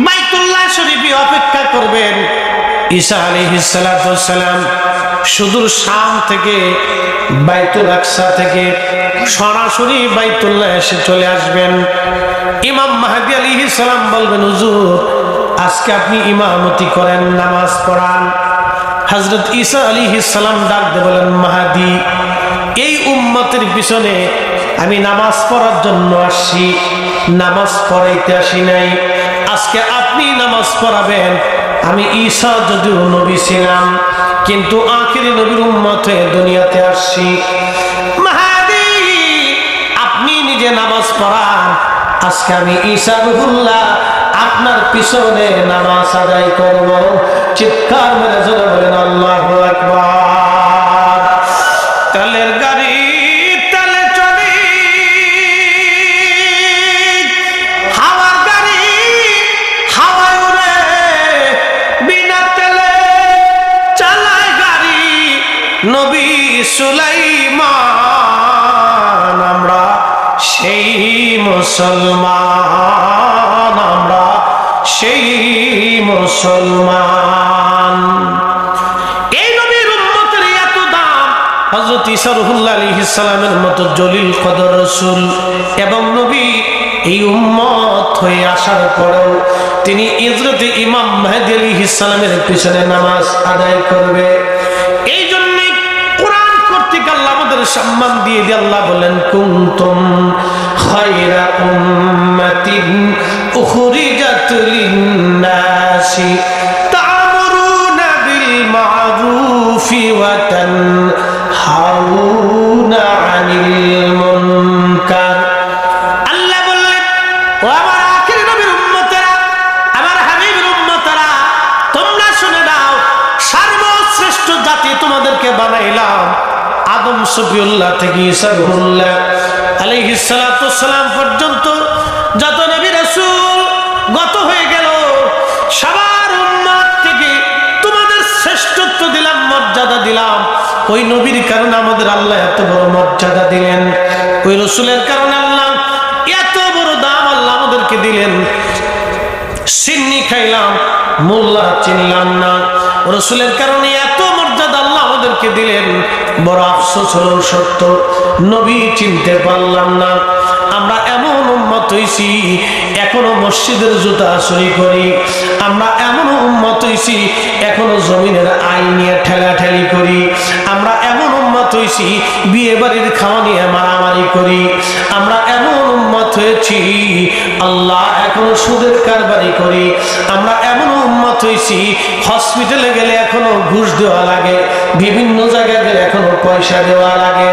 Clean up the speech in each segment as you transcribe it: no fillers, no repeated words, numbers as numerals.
বাইতুল্লাহ শরীফে অপেক্ষা করবেন। ঈসা আলাইহিস সালাম সুদূর শাম থেকে বাইতুল আকসা থেকে সরাসরি বাইতুল্লাহ এসে চলে আসবেন। ইমাম মাহদী আলাইহিস সালাম বলবেন, হুজুর আজকে আপনি ইমামতি করেন, নামাজ পড়ান। হযরত ঈসা আলাইহিস সালাম ডাক দিয়ে বলেন, মাহদী এই উম্মতের পিছনে আমি নামাজ পড়ার জন্য আসছি, নামাজ পড়াইতে আসি নাই। আজকে আপনি নামাজ পড়াবেন। আমি ঈসা যদিও নবী ছিলাম, কিন্তু আখিরি নবীর উম্মত হয়ে দুনিয়াতে আসছি। মাহদী আপনি নিজে নামাজ পড়ান, আজকে আমি ঈসা রূহুল্লাহ আপনার পিছনে নামাজ আদায় করব। চিৎকার মেরে জোরে বলেন আল্লাহু আকবার। তেলের গাড়ি তেলে চলে, হাওয়ার গাড়ি হাওয়ায় উড়ে, বিনা তেলে চালায় গাড়ি নবী সুলাইমান। আমরা সেই মুসলমান, আমরা সেই মুসলমান। এই নবীর উম্মতের এত দাম। হযরত ঈসা রূহুল্লাহ আলাইহিস সালামের মতো জলিল কদর রাসূল এবং নবী এই উম্মত হয়ে আসার পরেও তিনি হযরত ইমাম মাহদী আলাইহিস সালামের পিছনে নামাজ আদায় করবে। এই জন্য কোরআন কর্তৃক আল্লাহ আমাদের সম্মান দিয়ে দিয়ে আল্লাহ বলেন, কুনতুম খায়রা উম্মাতিন উখরিজাত লিন-নাসি তা'মুরুনা বিল মা'রুফি ওয়া তানহাউনা আনিল মুনকার। আল্লাহ বললেন, ও আমার আখির নবীর উম্মতেরা, আমার হাবিবের উম্মতেরা, তোমরা শুনে নাও, সর্বশ্রেষ্ঠ জাতি তোমাদেরকে বানাইলাম। আদম সফিউল্লাহ থেকে ঈসা রূহুল্লাহ আলাইহিস সালাতু ওয়াসসালাম পর্যন্ত যত নবী রাসূল গত হয়ে গেল, সবার উম্মত থেকে তোমাদের শ্রেষ্ঠত্ব দিলাম, মর্যাদা দিলাম। ওই নবীর কারণে আমাদের আল্লাহ এত বড় মর্যাদা দিলেন, ওই রাসূলের কারণে আল্লাহ এত বড় দাম আল্লাহ আমাদেরকে দিলেন। সিন্নি খাইলাম, মোল্লা চিনলাম না, রাসূলের কারণে এত মর্যাদা আল্লাহ আমাদেরকে দিলেন। বড় আফসোস হলো, সত্য নবী চিনতে পারলাম না। আমরা এমন উম্মত হইছি এখনো মসজিদের জুতা চুরি করি, আমরা এমন উম্মত হইছি এখনো জমিনের আইন নিয়ে ঠেলাঠেলি করি, আমরা এমন উম্মত হইছি বিয়ে বাড়ির খাওয়া নিয়ে মারামারি করি, আমরা এমন উম্মত হয়েছি আল্লাহ এখনো সুদের কারবারি করি, আমরা এমন উম্মত হইছি হসপিটালে গেলে এখনো ঘুষ দেওয়া লাগে, বিভিন্ন জায়গায় গেলে এখনো পয়সা দেওয়া লাগে।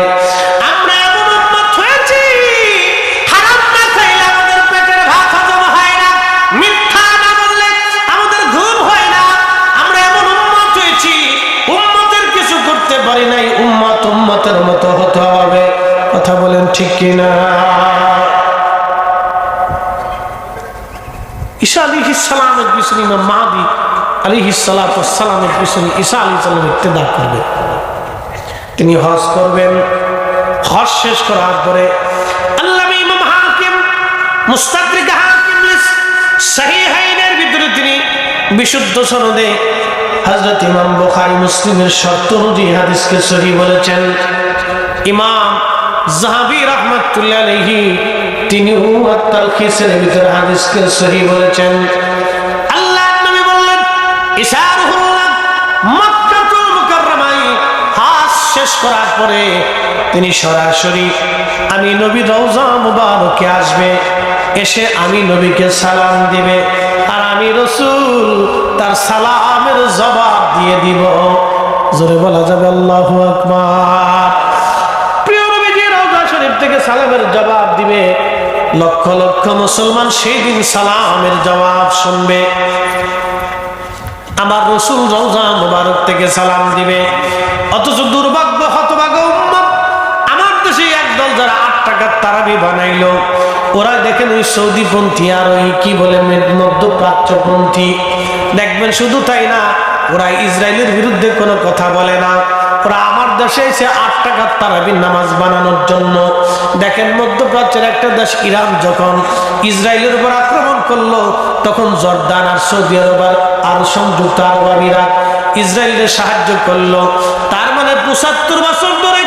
আমরা এমন উম্মত হয়েছি হারাম না খাইলে আমাদের পেটের ভাত হজম হয় না, মিথ্যা না বললে আমাদের ঘুম হয় না। আমরা এমন উম্মত হয়েছি উম্মতের কিছু করতে পারি নাই, উম্মত উম্মতের মতো হতে হবে। কথা বলেন ঠিক কিনা? ঈসা আলাইহিস সালামের পিছনে ইমাম মাহদী আলাইহিস সালাতু ওয়াস সালামের পিছনে ঈসা আলাইহিস সালাম ইক্তেদা করবে। তিনি হজ করবেন। হজ শেষ করার পরে আল্লামা ইমাম হাকিম মুস্তাদরিক হাকিম সহিহাইনের ভিতরে তিনি বিশুদ্ধ সনদে হযরত ইমাম বুখারী মুসলিমের শর্ত অনুযায়ী হাদিসকে সহিহ বলেছেন। ইমাম যাহাবী রাহমাতুল্লাহ আলাইহি তিনি তালখিসের ভিতরে হাদিসকে সহিহ বলেছেন। আল্লাহর নবী বললেন, ঈসা রূহুল্লাহ মক্কাতুল মুকাররমায় হজ শেষ করার পরে তিনি সরাসরি আমি নবীর রওজা মুবারকে আসবে, এসে আমি নবীকে সালাম দিবে, আর আমি রাসূল তার সালামের জবাব দিয়ে দিব। জোরে বলা যাবে আল্লাহু আকবার। প্রিয় নবীজি রওজা শরীফ থেকে সালামের জবাব দিবে। লক্ষ লক্ষ মুসলমান সেই দিন সালামের জবাব শুনবে। আমার রাসূল রওজা মুবারক থেকে সালাম দিবে, অথচ দুর্ভাগ্য হতভাগ্য উম্মত আমার দেশে একদল যারা 8 টাকার তারাবি বানাইলো, ওরা দেখেন ওই সৌদিপন্থী আর ওই কি বলে মধ্যপ্রাচ্যপন্থী, দেখবেন শুধু তাই না, ওরা ইসরায়েলের বিরুদ্ধে কোনো কথা বলে না, ওরা আমার দেশে এসে 8 টাকার তারাবির নামাজ বানানোর জন্য। দেখেন মধ্যপ্রাচ্যের একটা দেশ ইরান যখন ইসরায়েলের উপর আক্রমণ করলো, তখন জর্দান আর সৌদি আরব আর সংযুক্ত আরব আমিরাত ইসরায়েলের সাহায্য করলো। তার মানে 75 বছর ধরে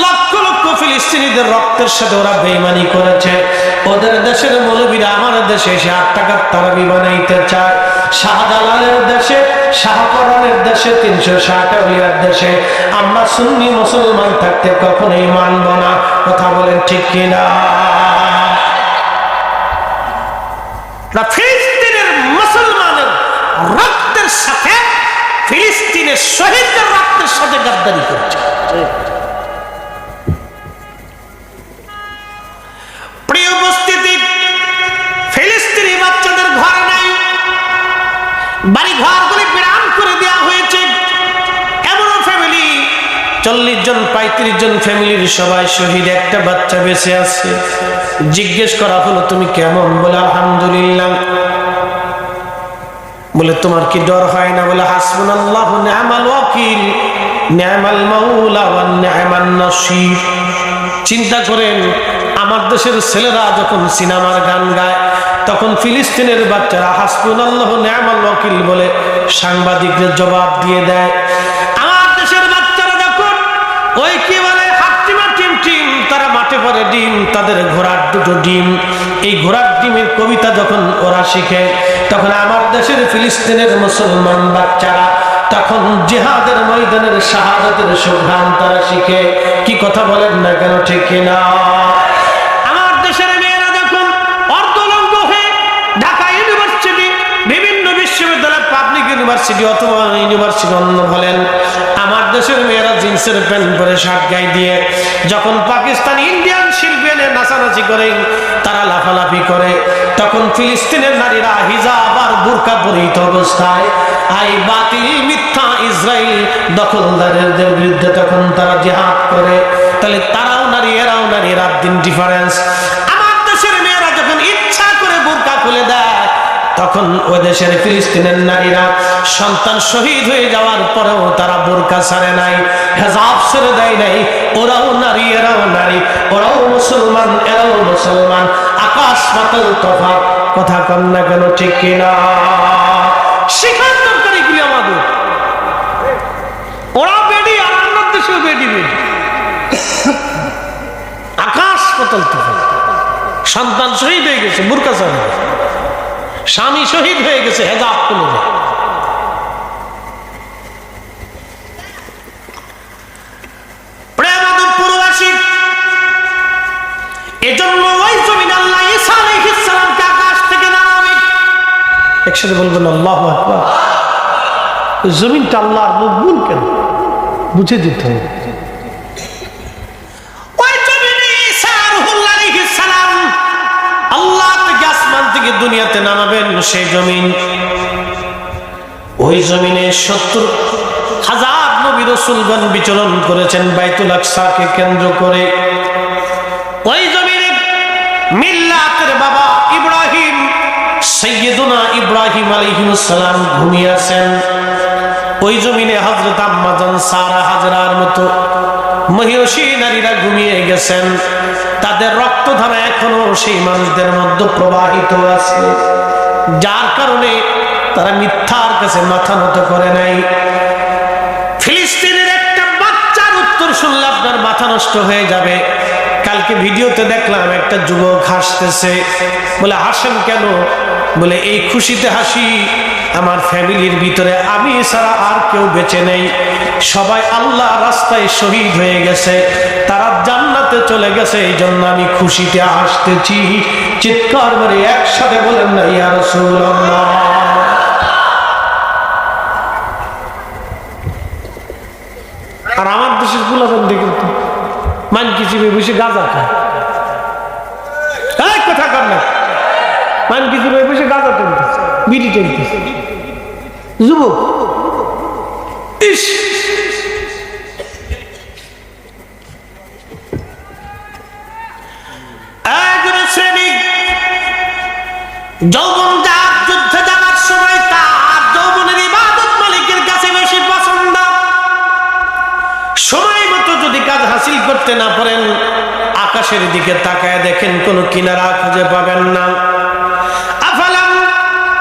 লক্ষ লক্ষ ফিলিস্তিনিদের রক্তের সাথে ওরা বেঈমানি করেছে। ওদের দেশের মৌলবীরা আমার দেশে এসে 8 টাকার তারাবি বানাইতে চায়। শাহজালালের দেশে, শাহপরানের দেশে, 360 আউলিয়ার দেশে আমরা সুন্নি মুসলমান থাকতে কখনোই মানব না। কথা বলেন ঠিক কিনা? ফিলিস্তিনের মুসলমানের রক্তের সাথে ফিলিস্তিনের শহীদদের রক্তের সাথে গাদ্দারি করছে। প্রিয় উপস্থিতি, ফিলিস্তিনি বাচ্চাদের ঘর নাই, বাড়ি ঘরগুলি বিরান করে দেওয়া হয়েছে। এমন ফ্যামিলি 40 জন 35 জন ফ্যামিলির সবাই শহীদ, একটা বাচ্চা বেঁচে আছে। জিজ্ঞেস করা হলো তুমি কেমন? বলে আলহামদুলিল্লাহ। বলে তোমার কি ডর হয় না? বলে হাসবুনাল্লাহু নি'মাল ওয়াকিল নি'মাল মাওলা ওয়া নি'মান নাসির। চিন্তা করেন, আমার দেশের ছেলেরা যখন সিনেমার গান গায়, তখন ফিলিস্তিনের বাচ্চারা হাসবুনাল্লাহু নি'মাল ওয়াকিল বলে সাংবাদিকদের জবাব দিয়ে দেয়। আমার দেশের বাচ্চারা যখন ওই কি বলে হাট্টিমা টিম টিম, তারা মাঠে পড়ে ডিম, তাদের ঘোড়ার 2টো ডিম, এই ঘোড়ার ডিমের কবিতা যখন ওরা শিখে, তখন আমার দেশের ফিলিস্তিনের মুসলমান বাচ্চারা তখন জিহাদের ময়দানের শাহাদাতের সুঘ্রাণ তারা শিখে। কি কথা বলেন না কেন? ঠিক কিনা? আমার দেশের মেয়েরা যখন অর্ধলঙ্গ হয়ে ঢাকা ইউনিভার্সিটি, বিভিন্ন বিশ্ববিদ্যালয়, পাবলিক ইউনিভার্সিটি অথবা ইউনিভার্সিটি অন্য বলেন, আমার দেশের মেয়েরা জিন্সের প্যান্ট পরে শার্ট গায়ে দিয়ে যখন পাকিস্তান ইন্ডিয়ান শিল্পী এনে নাচানাচি করে, তারা লাফালাফি করে, তখন ফিলিস্তিনের নারীরা হিজাব আর বুরকা পরিহিত অবস্থায় আই বাতিল মিথ্যা ইসরায়েল দখলদারের বিরুদ্ধে তখন তারা জিহাদ করে। তাহলে তারাও নারী, এরাও নারী, রাত দিন ডিফারেন্স। আমার দেশের মেয়েরা যখন ইচ্ছা করে বুরকা খুলে দেয়, তখন ওই দেশের ফিলিস্তিনের নারীরা সন্তান শহীদ হয়ে যাওয়ার পরেও তারা বোরকা ছাড়ে নাই, হেজাব ছেড়ে দেয় নাই। ওরাও নারী, এরাও নারী, ওরাও মুসলমান, এরাও মুসলমান, আকাশ পাতাল তফাৎ। কথা কন না কেন? ঠিক কিনা? শিখার দরকার এগুলি আমাদের। ওরা বেডি আর আমার দেশেও বেডি বেডি, আকাশ পাতাল তফাৎ। সন্তান শহীদ হয়ে গেছে, বোরকা ছাড়ে, স্বামী শহীদ হয়ে গেছে, হেজাব খুলে দেয়। প্রেমাদুরপুরবাসী, এজন্য ওই জমিন আল্লাহ ঈসা আলাইহিস সালামকে আকাশ থেকে নামাবে। একসাথে বলবেন আল্লাহু আকবার। ওই জমিনটা আল্লাহর মকবুল কেন বুঝে দিতে হবে। ওই জমিনে ঈসা রূহুল্লাহ আলাইহিস সালাম আল্লাহ থেকে আসমান থেকে দুনিয়াতে নামাবেন। সেই জমিন, ওই জমিনে 70,000 নবী রাসূলগণ বিচরণ করেছেন বাইতুল আকসাকে কেন্দ্র করে। ওই জমিনে মিল্লাতের বাবা ইব্রাহিম, সাইয়্যিদুনা ইব্রাহিম আলাইহিস সালাম ঘুমিয়ে আছেন। ওই জমিনে হযরত আম্মা জান সারা হাজরার মতো মহিষী নারীরা ঘুমিয়ে গেছেন। তাদের রক্তধারা এখনো সেই মানুষদের মধ্যে প্রবাহিত আছে, যার কারণে তারা মিথ্যার কাছে মাথা নত করে নাই। ফিলিস্তিনের একটা বাচ্চার উত্তর শুনলে আপনার মাথা নষ্ট হয়ে যাবে। কালকে ভিডিওতে দেখলাম একটা যুবক হাসতেছে। বলে হাসেন কেন? বলে এই খুশিতে হাসি, আমার ফ্যামিলির ভিতরে আমি ছাড়া আর কেউ বেঁচে নেই, সবাই আল্লাহ রাস্তায় শহীদ হয়ে গেছে, তারা জান্নাতে চলে গেছে, এই জন্য আমি খুশিতে হাসতেছি। চিৎকার করে একসাথে বলেন না ইয়া রাসূলুল্লাহ। আর আমার দেশের গুলাবান দেখেন তো, মান কিচিবে বসে গাঁজা খায়। কথা কর না, মান কিচিবে বসে গাঁজা টেনতেছে, বিড়ি টেনতেছে যুবক। ইস, যৌবন যার যুদ্ধে যাওয়ার সময় তার যৌবনের ইবাদত মালিকের কাছে বেশি পছন্দ। করতে না পারেন, আকাশের দিকে তাকায় দেখেন কোনো কিনারা খুঁজে পাবেন না। আফালাম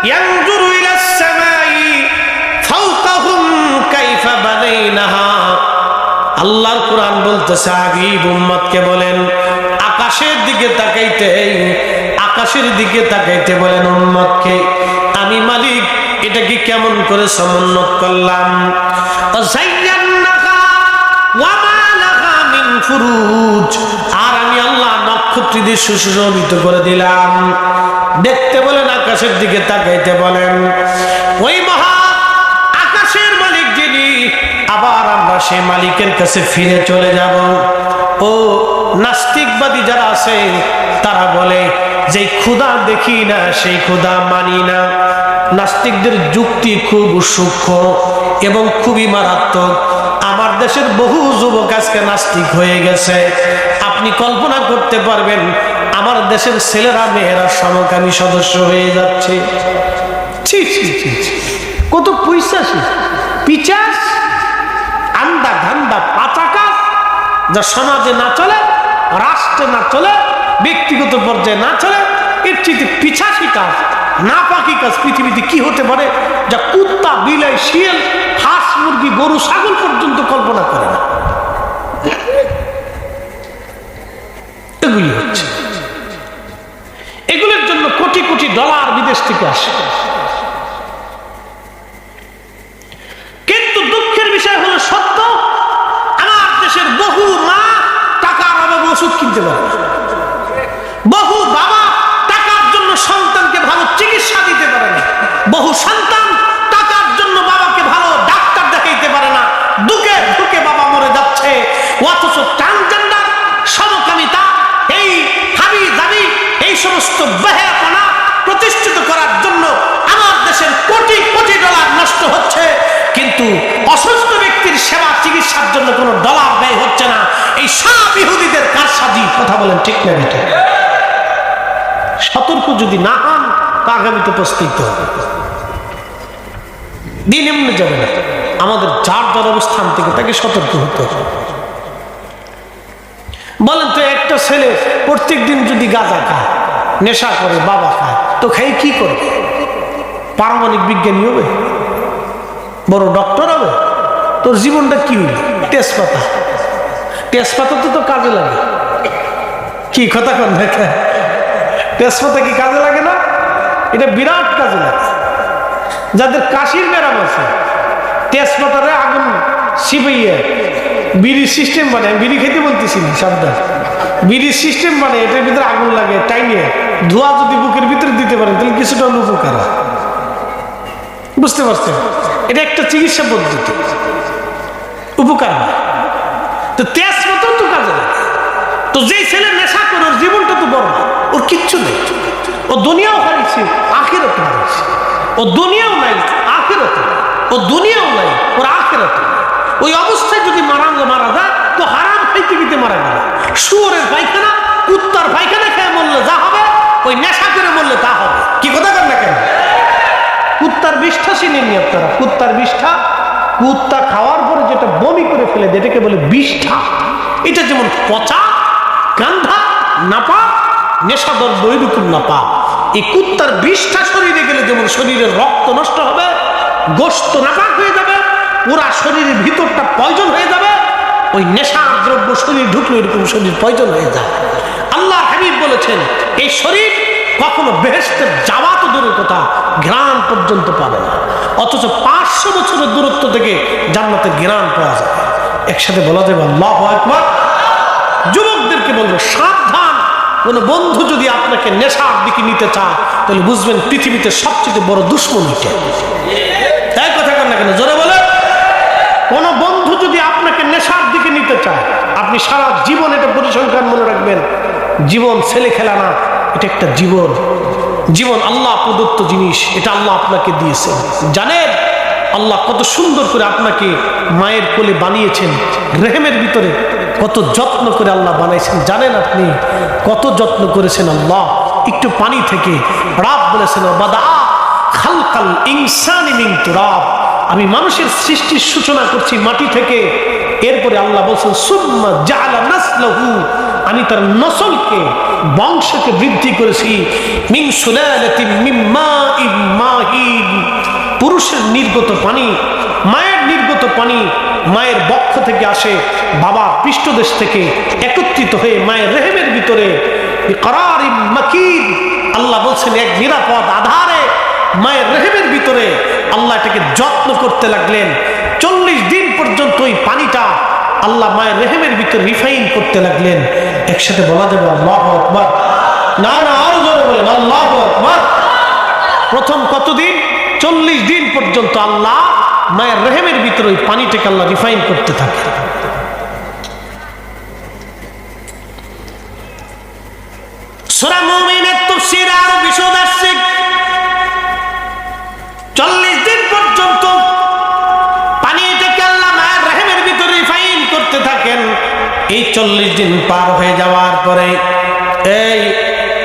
ইয়ানজুরু ইলাস সামাই ফাওকাহুম কাইফা বানাইনাহা। আল্লাহর কোরআন বলতেছে হাবিব উম্মতকে বলেন আকাশের দিকে তাকাইতে, আকাশের দিকে তাকাইতে বলেন উম্মতকে আমি মালিক এটাকে কেমন করে সমুন্নত করলাম। আর আমি আল্লাহ নক্ষত্র দিয়ে সুশোভিত করে দিলাম। দেখতে বলেন আকাশের দিকে তাকাইতে বলেন। ওই মহা আকাশের মালিক যিনি, আবার আমরা সেই মালিকের কাছে ফিরে চলে যাব। ও নাস্তিকবাদী যারা আছে তারা বলে যে ক্ষুধা দেখি না সেই ক্ষুধা মানি না। নাস্তিকদের যুক্তি খুব সূক্ষ্ম এবং খুবই মারাত্মক। আমার দেশের বহু যুবক আজকে নাস্তিক হয়ে গেছে। আপনি কল্পনা করতে পারবেন আমার দেশের ছেলেরা মেয়েরা সমকামী সদস্য হয়ে যাচ্ছে। কত পয়সাসী পিচাস আন্দা ধান্দা পাচাকা, যা সমাজে না চলে, রাষ্ট্রে না চলে, ব্যক্তিগত পর্যায়ে না চলে, এর চেয়ে পিছাসী কাজ, নাপাকি কাজ পৃথিবীতে কি হতে পারে যা কুত্তা বিলাই শিয়াল হাঁস মুরগি গরু ছাগল পর্যন্ত কল্পনা করে না। এগুলি হচ্ছে, এগুলোর জন্য কোটি কোটি ডলার বিদেশ থেকে আসে। কিন্তু দুঃখের বিষয় হলো সত্য, আমার দেশের বহু মা টাকার অভাবে ওষুধ কিনতে পারে না, বহু বাবা টাকার জন্য সন্তানকে ভালো চিকিৎসা দিতে পারে না, বহু সন্তান টাকার জন্য বাবাকে ভালো ডাক্তার দেখাইতে পারে না, দুঃখে দুঃখে বাবা মরে যাচ্ছে। অথচ ট্রান্সজেন্ডার, সমকামিতা, এই হাবি দাবি, এই সমস্ত বেহায়াপনা প্রতিষ্ঠিত করার জন্য আমার দেশের কোটি কোটি ডলার নষ্ট হচ্ছে, কিন্তু অসুস্থ ব্যক্তির সেবা চিকিৎসার জন্য কোনো ডলার ব্যয় হচ্ছে না। এই সব ইহুদিদের কারসাজি। কথা বলেন ঠিক না বেটা? সতর্ক যদি না হন তা আগামীতে পস্তিতে হবে, দিন এমনি যাবে না। আমাদের যার যার অবস্থান থেকে তাকে সতর্ক হতে হবে। বলেন তো একটা ছেলে প্রত্যেক দিন যদি গাঁজা খায়, নেশা করে, বাবা খায়, তো খাই কি করবে? পারমাণবিক বিজ্ঞানী হবে, বড় ডক্টর হবে? তোর জীবনটা কি হইল? তেজপাতা, তেজপাতা তো কাজে লাগে। কি কথা কন দেখা, তেজপাতা কি কাজে লাগে না? এটা বিরাট কাজে লাগে। যাদের কাশির ব্যারাম আছে, তেজপাতারে আগুন সিপাইয়ে বিড়ির সিস্টেম বানায়, বিড়ি খেতে বলতেছি না, সাবধান, বিড়ির সিস্টেম বানায়, এটার ভিতরে আগুন লাগে, টাইনিয়ে ধোঁয়া যদি বুকের ভিতরে দিতে পারেন তাহলে কিছুটা উপকার হয়। বুঝতে পারছেন? এটা একটা চিকিৎসা পদ্ধতি, উপকার হয়। তো তেজপাতা তো কাজে লাগে। তো যেই ছেলে নেশা করে ওর জীবনটা তো বড়, ওর কিচ্ছু নেই। ও দুনিয়াও হারিয়েছে, আখিরাত হারিয়েছে। ও দুনিয়াও নাই, আখিরাত, ও দুনিয়াও নাই, ওর আখিরাত। ওই অবস্থায় যদি মারা যায় তো হারাম খাইতে গিতে মারা গেল। শুয়োরের পায়খানা, কুত্তার পায়খানা খেয়ে মরলে যা হবে, ওই নেশা করে মরলে তা হবে। কি কথা কর না কেন? কুত্তার বিষ্ঠা চিনেননি আপনারা? কুত্তার বিষ্ঠা, কুত্তা খাওয়ার পরে যেটা বমি করে ফেলে যেটাকে বলে বিষ্ঠা, এটা যেমন পচা, গান্ধা, নাপা, নেশাদর বৈরকম নাপা। এই কুত্তার বিষ্ঠা শরীরে গেলে যেমন শরীরের রক্ত নষ্ট হবে, গোশত নাপাক হয়ে যাবে, পুরা শরীরের ভিতরটা পয়জন হয়ে যাবে, ওই নেশা দ্রব্য শরীর ঢুকলো এরকম শরীর পয়জন হয়ে যায়। আল্লাহ হাবিব বলেছেন এই শরীর কখনো বেহেশতে যাওয়া তো দূরের কথা, ঘ্রাণ পর্যন্ত পাবে না। অথচ 500 বছরের দূরত্ব থেকে জান্নাতের ঘ্রাণ পাওয়া যাবে। একসাথে বলা যাবে আল্লাহু আকবার। যুবকদেরকে বলবো সাবধান, কোন বন্ধু যদি আপনাকে নেশার দিকে নিতে চায় তাহলে বুঝবেন পৃথিবীতে সবচেয়ে বড় দুশ্মন এটা। তাই কথা কর না কেন? জোরে বলে। কোন বন্ধু যদি আপনাকে নেশার দিকে নিতে চায়, আপনি সারা জীবন এটা পরিসংখ্যান মনে রাখবেন, জীবন ছেলে খেলা না, এটা একটা জীবন। জীবন আল্লাহ প্রদত্ত জিনিস, এটা আল্লাহ আপনাকে দিয়েছেন। জানেন আল্লাহ কত সুন্দর করে আপনাকে মায়ের কোলে বানিয়েছেন, রেহেমের ভিতরে কত যত্ন করে আল্লাহ বানাইছেন। জানেন আপনি কত যত্ন করেছেন আল্লাহ? একটু পানি থেকে রাব বলেছেন বাদা খালকাল ইনসানি মিন তুরাব, আমি মানুষের সৃষ্টির সূচনা করছি মাটি থেকে। এরপরে আল্লাহ বলছেন সুম্মা জাআলা নাসলাহু, আমি তার নসলকে বংশকে বৃদ্ধি করেছি মিন সুলালাতিন মিন মাইন মাহিন, পুরুষের নির্গত পানি, মায়ের নির্গত পানি মায়ের বক্ষ থেকে আসে, বাবা পৃষ্ঠদেশ থেকে একত্রিত হয়ে মায়ের রেহেমের ভিতরে বিকরারিম মাকিন, আল্লাহ বলছেন এক নিরাপদ আধারে মায়ের রেহেমের ভিতরে আল্লাহ এটাকে যত্ন করতে লাগলেন। 40 দিন পর্যন্ত ওই পানিটা আল্লাহ মায়ের রেহেমের ভিতরে রিফাইন করতে লাগলেন। একসাথে বলা যাবে আল্লাহু আকবার? না না, আরো জোরে বলেন আল্লাহু আকবার। প্রথম কতদিন? 40 দিন পর্যন্ত আল্লাহ মায়ের রেহেমের ভিতরে ওই পানিটাকে আল্লাহ রিফাইন করতে থাকে। সূরা মুমিনের তাফসীরে আরো বিশদ আসছে। 40 দিন পর্যন্ত পানিটাকে আল্লাহ মায়ের রেহেমের ভিতরে রিফাইন করতে থাকেন। এই 40 দিন পার হয়ে যাওয়ার পরে এই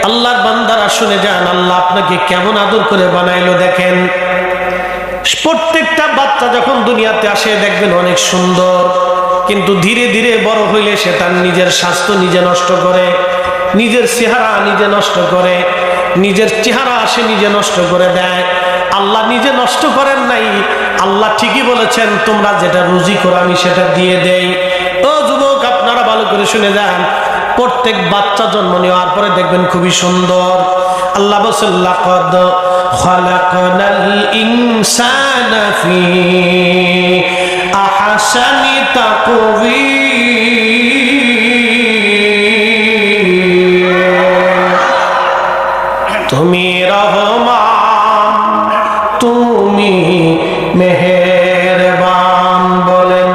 আল্লাহর বান্দারা শুনে যান, আল্লাহ আপনাকে কেমন আদর করে বানাইলো দেখেন। প্রত্যেকটা বাচ্চা যখন দুনিয়াতে আসে দেখবেন অনেক সুন্দর, কিন্তু ধীরে ধীরে বড় হইলে সে তার নিজের স্বাস্থ্য নিজে নষ্ট করে, নিজের চেহারা নিজে নষ্ট করে, নিজের চেহারা সে নিজে নষ্ট করে দেয়। আল্লাহ নিজে নষ্ট করেন নাই, আল্লাহ ঠিকই বলেছেন তোমরা যেটা রুজি করো আমি সেটা দিয়ে দেই। ও যুবক, আপনারা ভালো করে শুনে যান, প্রত্যেক বাচ্চা জন্ম নেওয়ার পরে দেখবেন খুবই সুন্দর। আল্লাহ বলেন লাকাদ খালাকনাল ইনসানা ফি আহসানি তাকওয়ীম। তুমি রহমান, তুমি মেহেরবান, বলেন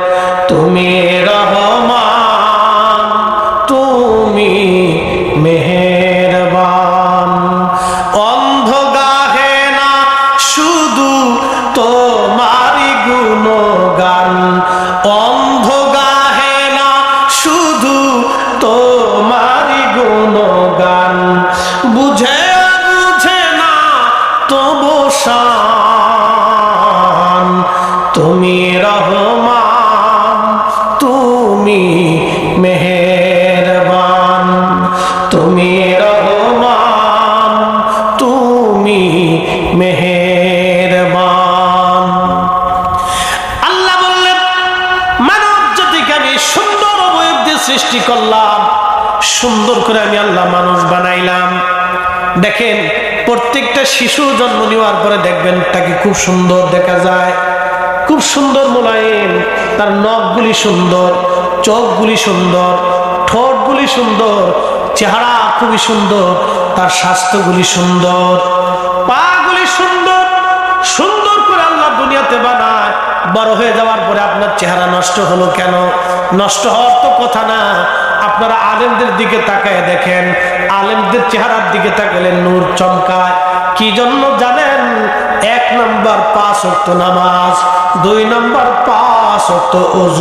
তুমি রহমান, তুমি মেহেরবান। অন্ধ গাহে না শুধু তোমারই গুণগান, অন্ধ গাহে না শুধু তোমারই গুণগান, বুঝে না তবু শান। তুমি রহমান, তুমি মেহেরবান, তুমি রহমান, তুমি মেহেরবান। আল্লাহ বললেন মানব জাতিকে আমি সুন্দর অবয়ব দিয়ে সৃষ্টি করলাম, সুন্দর করে আমি আল্লাহ মানুষ বানাইলাম। দেখেন প্রত্যেকটা শিশু জন্ম নেওয়ার পরে দেখবেন তাকে খুব সুন্দর দেখা যায়, খুব সুন্দর মোলায়েম, তার নখগুলি সুন্দর, চোখগুলি সুন্দর, ঠোঁটগুলি সুন্দর, চেহারা খুবই সুন্দর, তার স্বাস্থ্যগুলি সুন্দর, পাগুলি সুন্দর, সুন্দর করে আল্লাহ দুনিয়াতে বানায়। বড় হয়ে যাওয়ার পরে আপনার চেহারা নষ্ট হলো কেন? নষ্ট হওয়ার তো কথা না। আপনারা আলেমদের দিকে তাকায় দেখেন, আলেমদের চেহারার দিকে তাকালে নূর চমকায়। কি জন্য জানেন? 1 নম্বর 5 ওয়াক্ত নামাজ, 2 নম্বর 5 ওয়াক্ত ওযু।